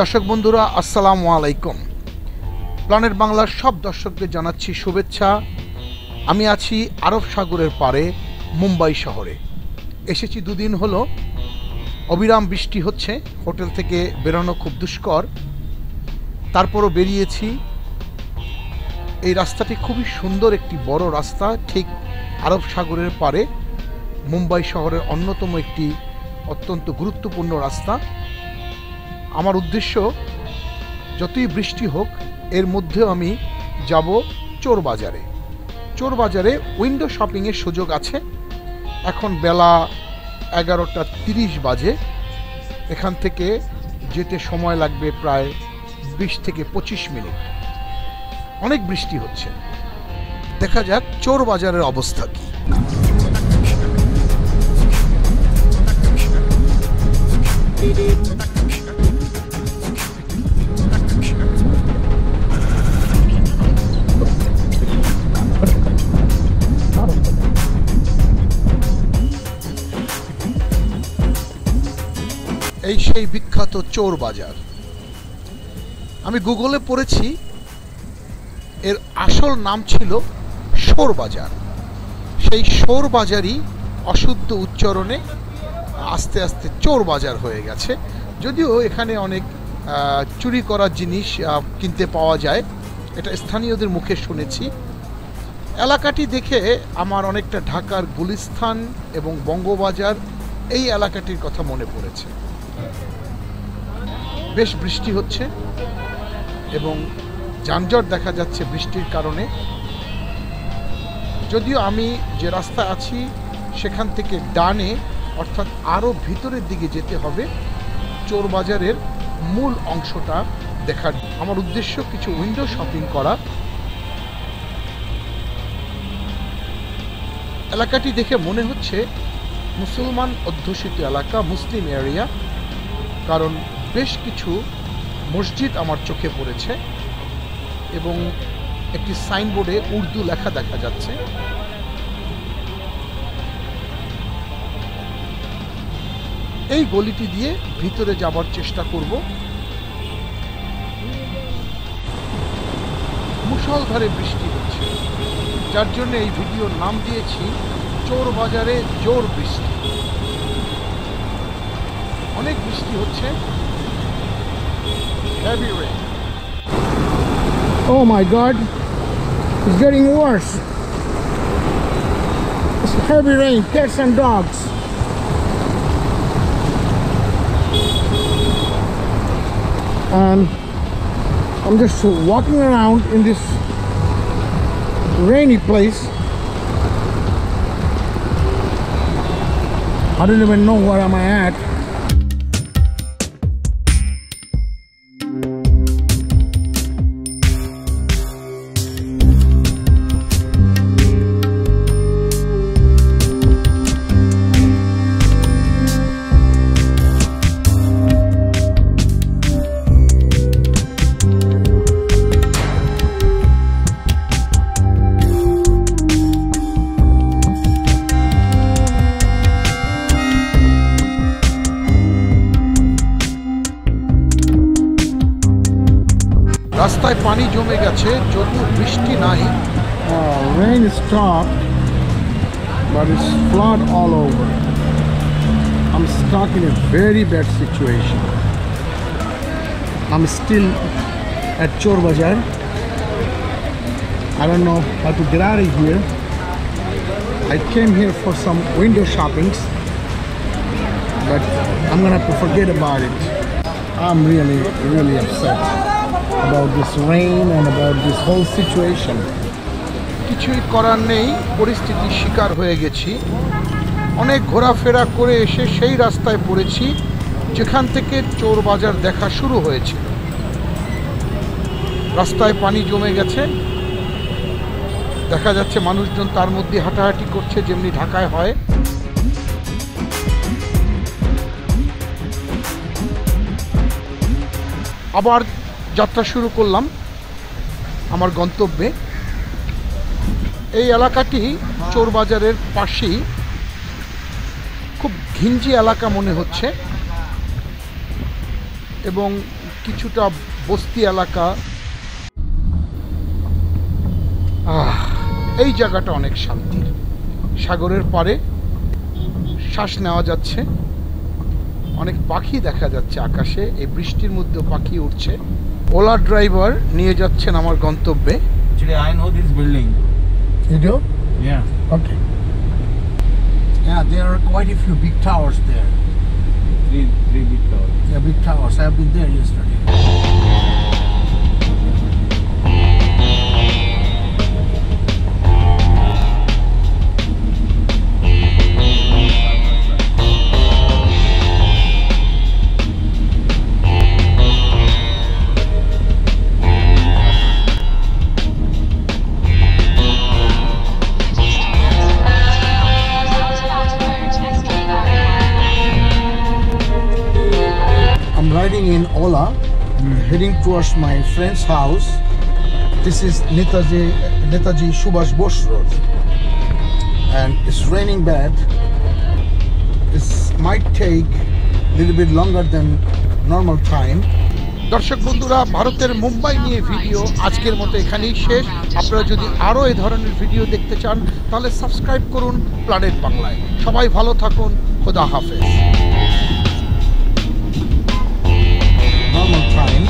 দর্শক বন্ধুরা আসসালামু আলাইকুম। প্ল্যানেট বাংলার সব দর্শকদের জানাচ্ছি শুভেচ্ছা। আমি আছি আরব সাগরের পাড়ে মুম্বাই শহরে। এসেছি দুদিন হলো, অবিরাম বৃষ্টি হচ্ছে, হোটেল থেকে বেরোনো খুব দুষ্কর, তারপরও বেরিয়েছি। এই রাস্তাটি খুবই সুন্দর, একটি বড় রাস্তা, ঠিক আরব সাগরের পাড়ে মুম্বাই শহরের অন্যতম একটি অত্যন্ত গুরুত্বপূর্ণ রাস্তা। আমার উদ্দেশ্য, যতই বৃষ্টি হোক এর মধ্যেও আমি যাব চোর বাজারে। চোর বাজারে উইন্ডো শপিংয়ের সুযোগ আছে। এখন বেলা 11:30 বাজে। এখান থেকে যেতে সময় লাগবে প্রায় 20 থেকে 25 মিনিট। অনেক বৃষ্টি হচ্ছে। দেখা যাক চোর বাজারের অবস্থা কি। এই সেই বিখ্যাত চোর বাজার। আমি গুগলে পড়েছি এর আসল নাম ছিল শোর বাজার। সেই শোর বাজারই অশুদ্ধ উচ্চারণে আস্তে আস্তে চোর বাজার হয়ে গেছে। যদিও এখানে অনেক চুরি করার জিনিস কিনতে পাওয়া যায়, এটা স্থানীয়দের মুখে শুনেছি। এলাকাটি দেখে আমার অনেকটা ঢাকার গুলিস্তান এবং বঙ্গবাজার এই এলাকাটির কথা মনে পড়েছে। বেশ বৃষ্টি হচ্ছে এবং যানজট দেখা যাচ্ছে বৃষ্টির কারণে। যদিও আমি যে রাস্তা আছি সেখান থেকে ডানে, অর্থাৎ আরও ভিতরের দিকে যেতে হবে চোর বাজারের মূল অংশটা দেখার। আমার উদ্দেশ্য কিছু উইন্ডো শপিং করা। এলাকাটি দেখে মনে হচ্ছে মুসলমান অধ্যুষিত এলাকা, মুসলিম এরিয়া, কারণ বেশ কিছু মসজিদ আমার চোখে পড়েছে এবং একটি সাইনবোর্ডে উর্দু লেখা দেখা যাচ্ছে। এই গলিটি দিয়ে ভিতরে যাবার চেষ্টা করব। মুষলধারে বৃষ্টি হচ্ছে, যার জন্য এই ভিডিওর নাম দিয়েছি চোর বাজারে জোর বৃষ্টি। অনেক বৃষ্টি হচ্ছে। Heavy rain. Oh my God, it's getting worse. It's heavy rain, cats and dogs. And I'm just walking around in this rainy place. I don't even know where am I at. রাস্তায় পানি জমে গেছে, যদিও বৃষ্টি নাই। Rain stopped, but it's flood all over. I'm stuck in a very bad situation. I'm still at Chor Bazar. I don't know how to get out of here. I came here for some window shoppings, but I'm gonna have to forget about it. I'm really upset about this rain and about this whole situation. কিছুই করার নেই, পরিস্থিতির শিকার হয়ে গেছি। অনেক ঘোরাফেরা করে এসে সেই রাস্তায় পড়েছি যেখান থেকে চোর বাজার দেখা শুরু হয়েছিল। রাস্তায় পানি জমে গেছে, দেখা যাচ্ছে মানুষজন তার মধ্যে হাঁটাহাঁটি করছে, যেমনি ঢাকায় হয়। আবার যাত্রা শুরু করলাম আমার গন্তব্যে। এই এলাকাটি চোর বাজারের পাশেই, খুব ঘিঞ্জি এলাকা মনে হচ্ছে এবং কিছুটা বস্তি এলাকা। এই জায়গাটা অনেক শান্তির, সাগরের পাড়ে শ্বাস নেওয়া যাচ্ছে, অনেক পাখি দেখা যাচ্ছে আকাশে, এই বৃষ্টির মধ্যে পাখি উঠছে। ওলা ড্রাইভার নিয়ে যাচ্ছেন আমার গন্তব্যে। Actually, I know this building. You do? Yeah. Okay. Yeah, there are quite a few big towers there. Three big towers. Yeah, big towers. I have been there yesterday. I'm riding in Ola, heading towards my friend's house. This is Netaji Subhash Bose Road, and it's raining bad. This might take a little bit longer than normal time. দর্শক বন্ধুরা, ভারতের মুম্বাই নিয়ে video আজকের মতো এখানেই শেষ। আপনারা যদি আরও এই ধরনের ভিডিও দেখতে চান তাহলে সাবস্ক্রাইব করুন প্ল্যানেট বাংলায়। সবাই ভালো থাকুন, খোদা হাফেজ। Normal time.